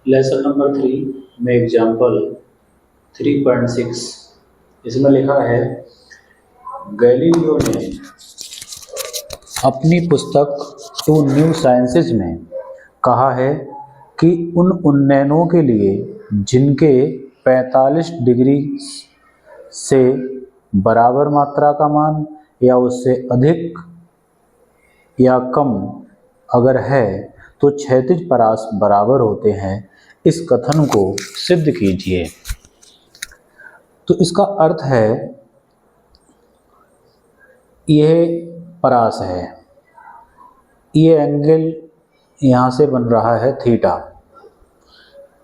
Lesson number 3 में example 3.6 इसमें लिखा है, गैलीलियो ने अपनी पुस्तक टू न्यू साइंसेज में कहा है कि उन उन्नयनों के लिए जिनके 45 डिग्री से बराबर मात्रा का मान या उससे अधिक या कम अगर है तो क्षैतिज परास बराबर होते हैं, इस कथन को सिद्ध कीजिए। तो इसका अर्थ है, यह परास है, ये एंगल यहाँ से बन रहा है थीटा,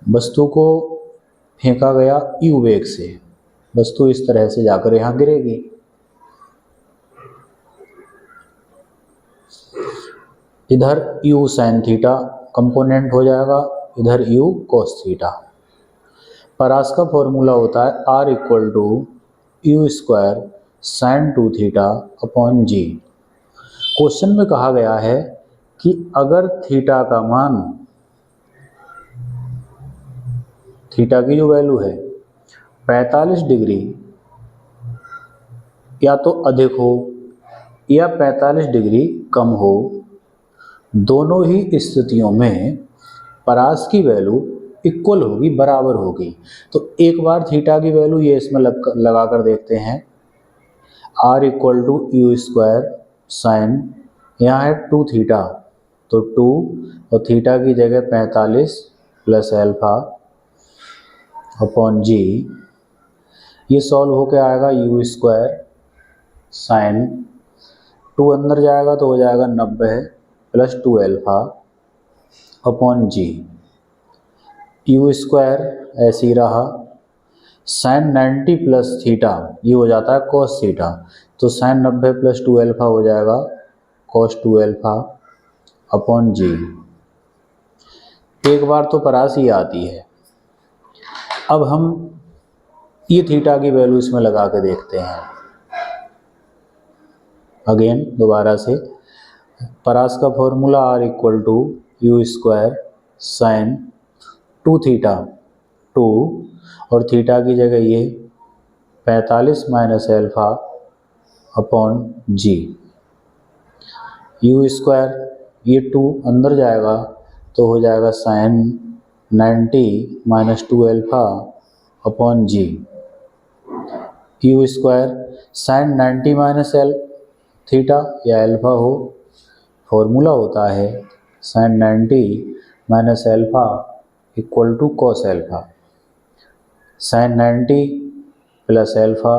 वस्तु को फेंका गया यू वेग से, वस्तु इस तरह से जाकर यहाँ गिरेगी। इधर u साइन थीटा कंपोनेंट हो जाएगा, इधर u कोस थीटा। परास का फॉर्मूला होता है r equal to u square sine 2 theta upon g. Question में कहा गया है कि अगर थीटा का मान, थीटा की जो वैल्यू है 45 डिग्री या तो अधिक हो या 45 डिग्री कम हो, दोनों ही स्थितियों में परास की वैल्यू इक्वल होगी, बराबर होगी। तो एक बार थीटा की वैल्यू ये इसमें लगा कर देखते हैं, r equal to u square sine, यहाँ है 2 थीटा, तो 2 और थीटा की जगह 45 प्लस एल्फा अपॉन जी। ये सॉल्व होके आएगा यू स्क्वायर साइन 2 अंदर जाएगा तो हो जाएगा 90 plus 2 alpha upon g. U square ऐसे ही रहा, साइन 90 प्लस थीटा ये हो जाता है कॉस थीटा, तो साइन 90 प्लस 2 एल्फा हो जाएगा कॉस 2 एल्फा अपॉन जी। एक बार तो परास ही आती है। अब हम ये थीटा की वैल्यू इसमें लगा के देखते हैं। अगेन दोबारा से, परास का formula r equal to u square sine 2 theta 2 और थीटा की जगह ये 45 minus alpha upon g. U square ये 2 अंदर जाएगा तो हो जाएगा sine 90 minus 2 alpha upon g. U square sine 90 minus theta या एल्फा हो, फॉर्मूला होता है sine 90 minus alpha equal to cos alpha. Sine 90 plus alpha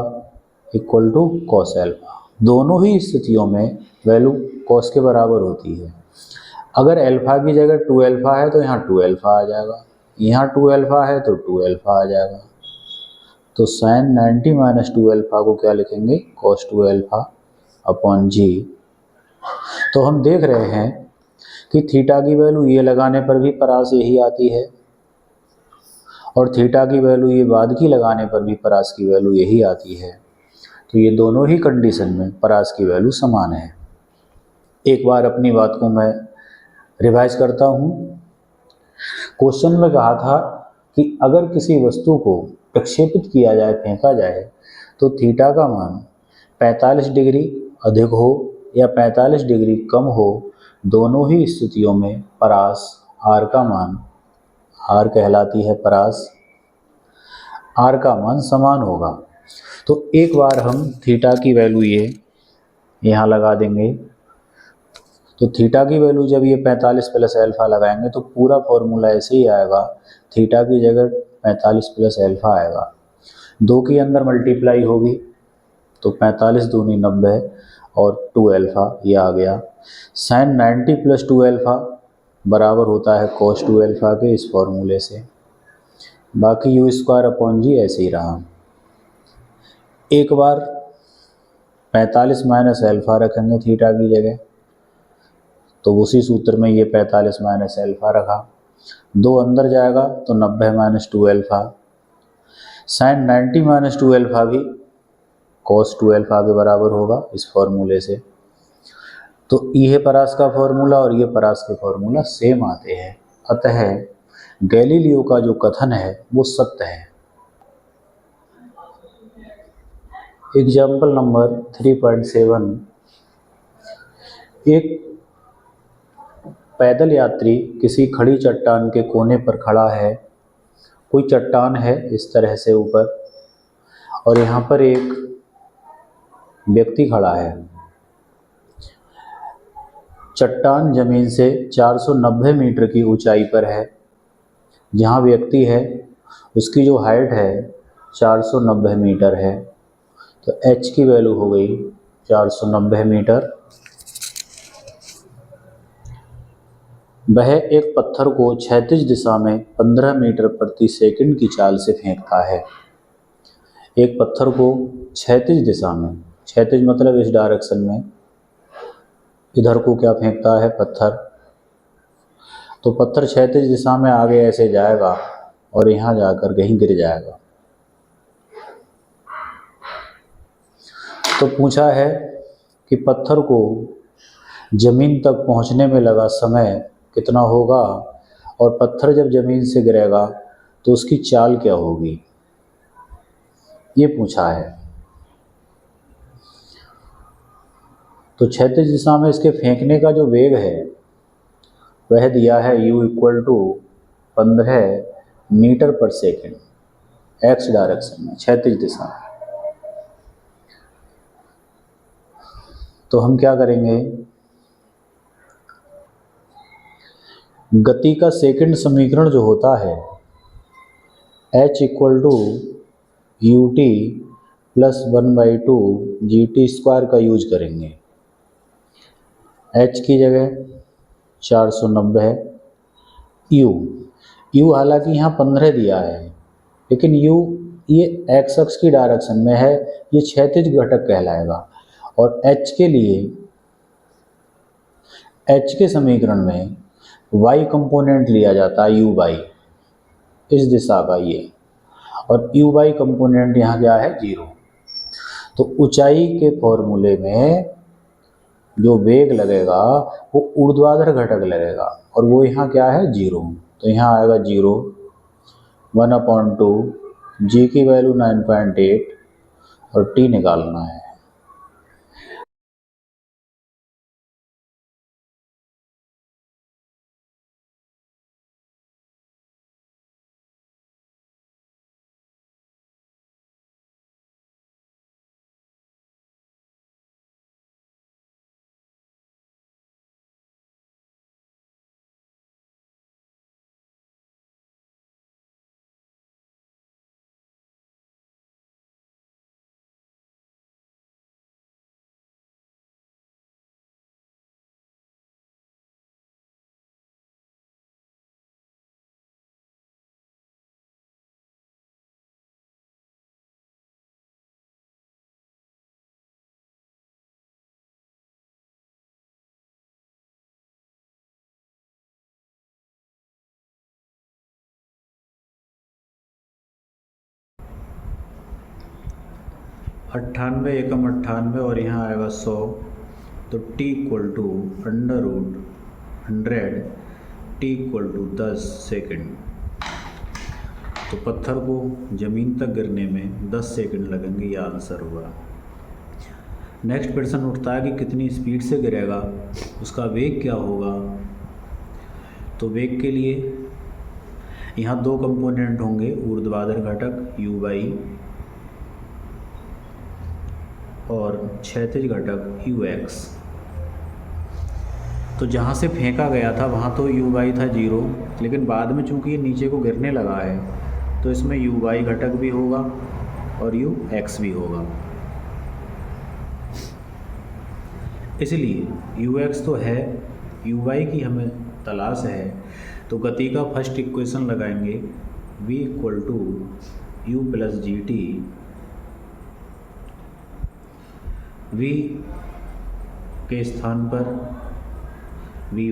equal to cos alpha. दोनों ही स्थितियों में वैल्यू कॉस के बराबर होती है। अगर एल्फा की जगह 2 एल्फा है तो यहाँ 2 एल्फा आ जाएगा, यहाँ 2 एल्फा है तो 2 एल्फा आ जाएगा। तो साइन 90 माइनस 2 एल्फा को क्या लिखेंगे, कॉस 2 एल्फा अपॉन जी। तो हम देख रहे हैं कि थीटा की वैल्यू ये लगाने पर भी परास यही आती है और थीटा की वैल्यू ये बाद की लगाने पर भी परास की वैल्यू यही आती है। तो ये दोनों ही कंडीशन में परास की वैल्यू समान है। एक बार अपनी बात को मैं रिवाइज करता हूँ। क्वेश्चन में कहा था कि अगर किसी वस्तु को प्रक्षेपित किया जाए, फेंका जाए, तो थीटा का मान 45 डिग्री अधिक हो या 45 डिग्री कम हो, दोनों ही स्थितियों में परास r का मान, r कहलाती है परास, r का मान समान होगा। तो एक बार हम थीटा की वैल्यू ये यहाँ लगा देंगे। तो थीटा की वैल्यू जब ये 45 प्लस एल्फा लगाएंगे तो पूरा फॉर्मूला ऐसे ही आएगा, थीटा की जगह 45 प्लस एल्फा आएगा, 2 के अंदर मल्टीप्लाई होगी तो 45 दूनी 90 और 2 एल्फा ये आ गया। साइन 90 प्लस 2 एल्फा बराबर होता है कॉस 2 एल्फा के, इस फॉर्मूले से। बाकी यू स्क्वायर अपॉन जी ऐसे ही रहा। एक बार 45 माइनस एल्फा रखेंगे थीटा की जगह, तो उसी सूत्र में ये 45 माइनस एल्फा रखा, 2 अंदर जाएगा तो 90 minus 2 alpha. Sine 90 minus 2 alpha भी कॉस 2 एल्फा के बराबर होगा इस फॉर्मूले से। तो ये परास का फॉर्मूला और ये परास के फॉर्मूला सेम आते हैं। अतः गैलीलियो का जो कथन है वो सत्य है। एग्जाम्पल नंबर 3.7, एक पैदल यात्री किसी खड़ी चट्टान के कोने पर खड़ा है। कोई चट्टान है इस तरह से ऊपर, और यहाँ पर एक व्यक्ति खड़ा है। चट्टान जमीन से 490 मीटर की ऊंचाई पर है। जहाँ व्यक्ति है उसकी जो हाइट है 490 मीटर है, तो h की वैल्यू हो गई 490 मीटर। वह एक पत्थर को क्षैतिज दिशा में 15 मीटर प्रति सेकंड की चाल से फेंकता है। एक पत्थर को क्षैतिज दिशा में, क्षैतिज मतलब इस डायरेक्शन में, इधर को क्या फेंकता है पत्थर, तो पत्थर क्षैतिज दिशा में आगे ऐसे जाएगा और यहाँ जाकर कहीं गिर जाएगा। तो पूछा है कि पत्थर को जमीन तक पहुँचने में लगा समय कितना होगा, और पत्थर जब जमीन से गिरेगा तो उसकी चाल क्या होगी, ये पूछा है। तो क्षैतिज दिशा में इसके फेंकने का जो वेग है वह दिया है u = 15 मीटर पर सेकंड, x डायरेक्शन में, क्षैतिज दिशा में। तो हम क्या करेंगे, गति का सेकंड समीकरण जो होता है h = ut + 1/2 gt² का यूज करेंगे। h की जगह 490 है, u हालांकि यहाँ 15 दिया है, लेकिन u ये x अक्ष की डायरेक्शन में है, ये क्षैतिज घटक कहलाएगा। और h के लिए, h के समीकरण में y कंपोनेंट लिया जाता है uy, इस दिशा का ये, और uy कंपोनेंट यहाँ क्या है 0। तो ऊंचाई के फॉर्मूले में जो वेग लगेगा वो ऊर्ध्वाधर घटक लगेगा, और वो यहाँ क्या है 0। तो यहाँ आएगा 0, 1/2, g की वैल्यू 9.8 और t निकालना है। अट्ठानवे एकम 98 और यहाँ आएगा 100, तो t = √100, t = 10 सेकंड। तो पत्थर को ज़मीन तक गिरने में 10 सेकंड लगेंगे, यह आंसर हुआ। नेक्स्ट प्रश्न उठता है कि कितनी स्पीड से गिरेगा, उसका वेग क्या होगा। तो वेग के लिए यहाँ दो कंपोनेंट होंगे, ऊर्ध्वाधर घटक uy और क्षैतिज घटक ux। तो जहाँ से फेंका गया था वहाँ तो uy था 0, लेकिन बाद में चूंकि ये नीचे को गिरने लगा है तो इसमें uy घटक भी होगा और ux भी होगा। इसलिए ux तो है, uy की हमें तलाश है, तो गति का फर्स्ट इक्वेशन लगाएंगे v = u + gt। v के स्थान पर vy =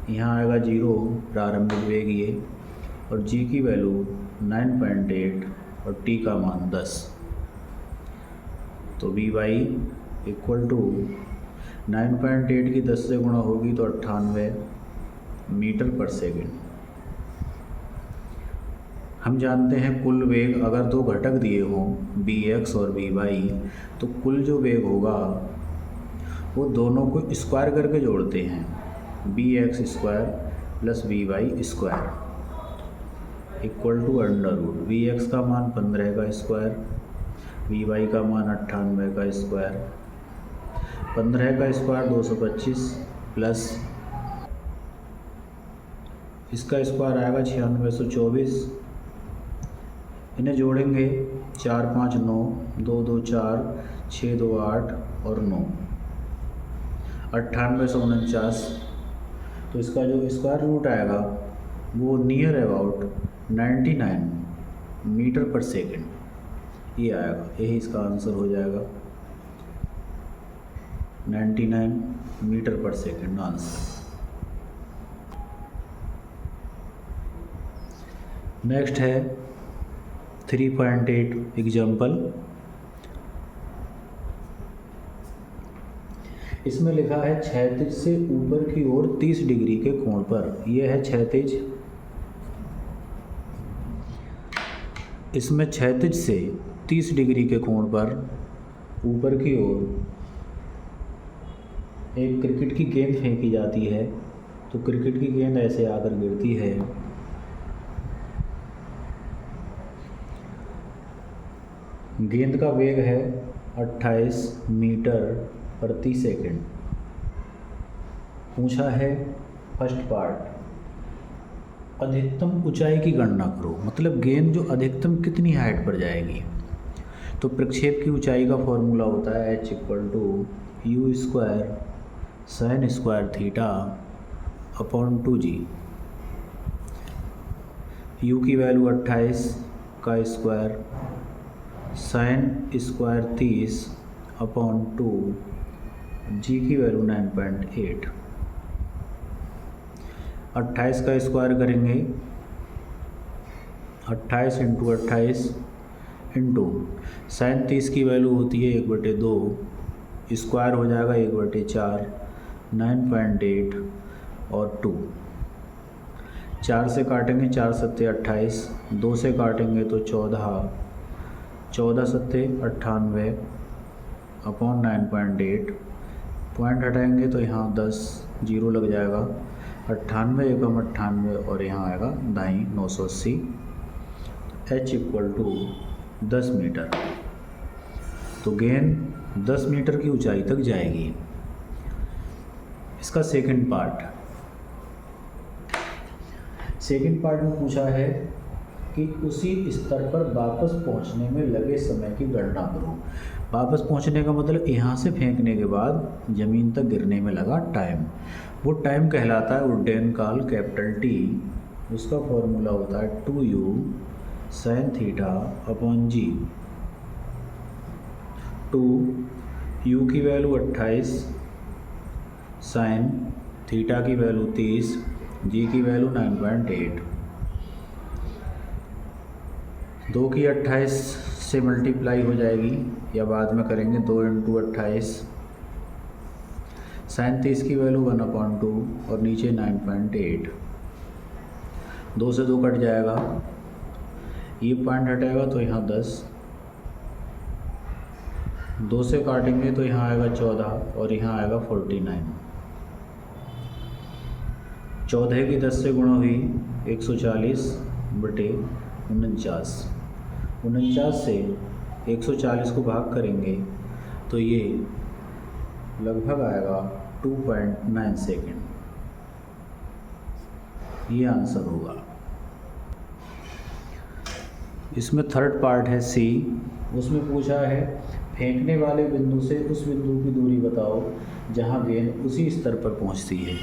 यहाँ आएगा 0 प्रारंभिक वेग ये, और g की वैल्यू 9.8 और t का मान 10। तो vy = 9.8 की 10 से गुणा होगी तो 98, मीटर पर सेकेंड। हम जानते हैं कुल वेग अगर दो घटक दिए हों bx और by, तो कुल जो वेग होगा वो दोनों को स्क्वायर करके जोड़ते हैं, bx square plus by square equal to under root bx का मान 15 का स्क्वायर, by का मान 98 का स्क्वायर, 15 का स्क्वायर 225 प्लस इसका स्क्वायर आएगा 9624। इन्हें जोड़ेंगे 4 5 9, 2 2 4, 6 2 8 और 9, 9849। तो इसका जो स्क्वायर रूट आएगा वो नियर अबाउट 99 मीटर पर सेकेंड ये आएगा। यही इसका आंसर हो जाएगा 99 मीटर पर सेकेंड आंसर। नेक्स्ट है 3.8 एग्जाम्पल। इसमें लिखा है क्षैतिज से ऊपर की ओर 30 डिग्री के कोण पर, यह है क्षैतिज। इसमें क्षैतिज से 30 डिग्री के कोण पर ऊपर की ओर एक क्रिकेट की गेंद फेंकी जाती है। तो क्रिकेट की गेंद ऐसे आकर गिरती है। गेंद का वेग है 28 मीटर प्रति सेकंड। पूछा है फर्स्ट पार्ट, अधिकतम ऊंचाई की गणना करो, मतलब गेंद जो अधिकतम कितनी हाइट पर जाएगी। तो प्रक्षेप की ऊंचाई का फॉर्मूला होता है h equal to u square sine square theta upon 2g। u की वैल्यू 28 का square, sine square 30 upon 2, g की वैल्यू 9.8। 28 का स्क्वायर करेंगे, 28 इंटू 28 इंटू साइन 30 की वैल्यू होती है 1/2, स्क्वायर हो जाएगा 1/4, 9.8 और 2। 4 से काटेंगे 4 सत्ते 28, 2 से काटेंगे तो 14, 14 सत्ते 98 अपॉन 9.8। पॉइंट हटाएंगे तो यहाँ 10 जीरो लग जाएगा, 98 एकम 98 और यहाँ आएगा दाई 980। h equal to 10 metre. तो गेंद 10 मीटर की ऊंचाई तक जाएगी। इसका सेकंड पार्ट में पूछा है कि उसी स्तर पर वापस पहुंचने में लगे समय की गणना करो। वापस पहुंचने का मतलब यहाँ से फेंकने के बाद ज़मीन तक गिरने में लगा टाइम, वो टाइम कहलाता है उड्डयन काल कैपिटल T। उसका फॉर्मूला होता है 2u sine theta upon g। 2u की वैल्यू 28, साइन थीटा की वैल्यू 30, g की वैल्यू 9.8। 2 की 28 से मल्टीप्लाई हो जाएगी या बाद में करेंगे, 2 इंटू 28, साइन 30 की वैल्यू 1/2 और नीचे 9.8। 2 से 2 कट जाएगा, ये पॉइंट हटेगा तो यहाँ 10, 2 से काटेंगे तो यहाँ आएगा 14 और यहाँ आएगा 49। 14 की 10 से गुणा हुई 140/49। 49 से 140 को भाग करेंगे तो ये लगभग आएगा 2.9 सेकेंड। ये आंसर होगा। इसमें थर्ड पार्ट है C। उसमें पूछा है फेंकने वाले बिंदु से उस बिंदु की दूरी बताओ जहां गेंद उसी स्तर पर पहुंचती है।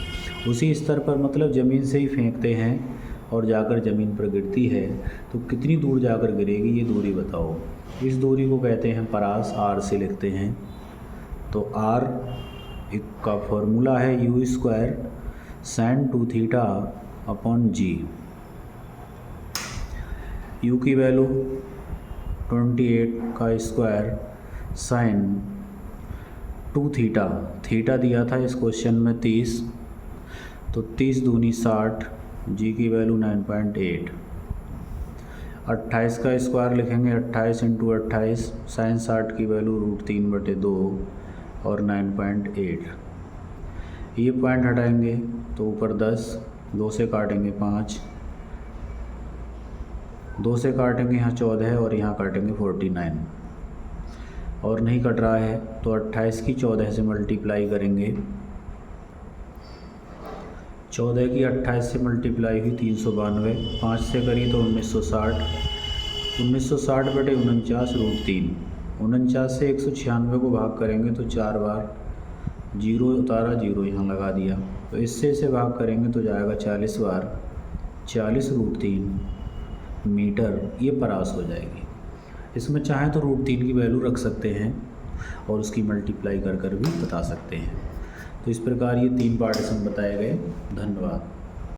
उसी स्तर पर मतलब ज़मीन से ही फेंकते हैं और जाकर ज़मीन पर गिरती है, तो कितनी दूर जाकर गिरेगी ये दूरी बताओ। इस दूरी को कहते हैं परास, R से लिखते हैं। तो R का फॉर्मूला है you square sine 2 theta upon g। u की वैल्यू 28 का स्क्वायर साइन 2 थीटा, थीटा दिया था इस क्वेश्चन में 30, तो 30 दूनी 60, जी की वैल्यू 9.8। 28 का स्क्वायर लिखेंगे, 28 इंटू 28, साइन 60 की वैल्यू √3/2 और 9.8। ये पॉइंट हटाएंगे तो ऊपर 10, 2 से काटेंगे 5, 2 से काटेंगे यहाँ 14 और यहाँ काटेंगे 49, और नहीं कट रहा है तो 28 की 14 से मल्टीप्लाई करेंगे। 14 की 28 से मल्टीप्लाई हुई 392, 5 से करी तो 1960, 1960/49 √3। 49 से 196 को भाग करेंगे तो 4 बार, 0 उतारा, 0 यहाँ लगा दिया, तो इससे इसे भाग करेंगे तो जाएगा 40 बार, 40√3 मीटर ये परास हो जाएगी। इसमें चाहें तो √3 की वैल्यू रख सकते हैं और उसकी मल्टीप्लाई कर भी बता सकते हैं। तो इस प्रकार ये 3 पार्टीशन बताए गए। धन्यवाद।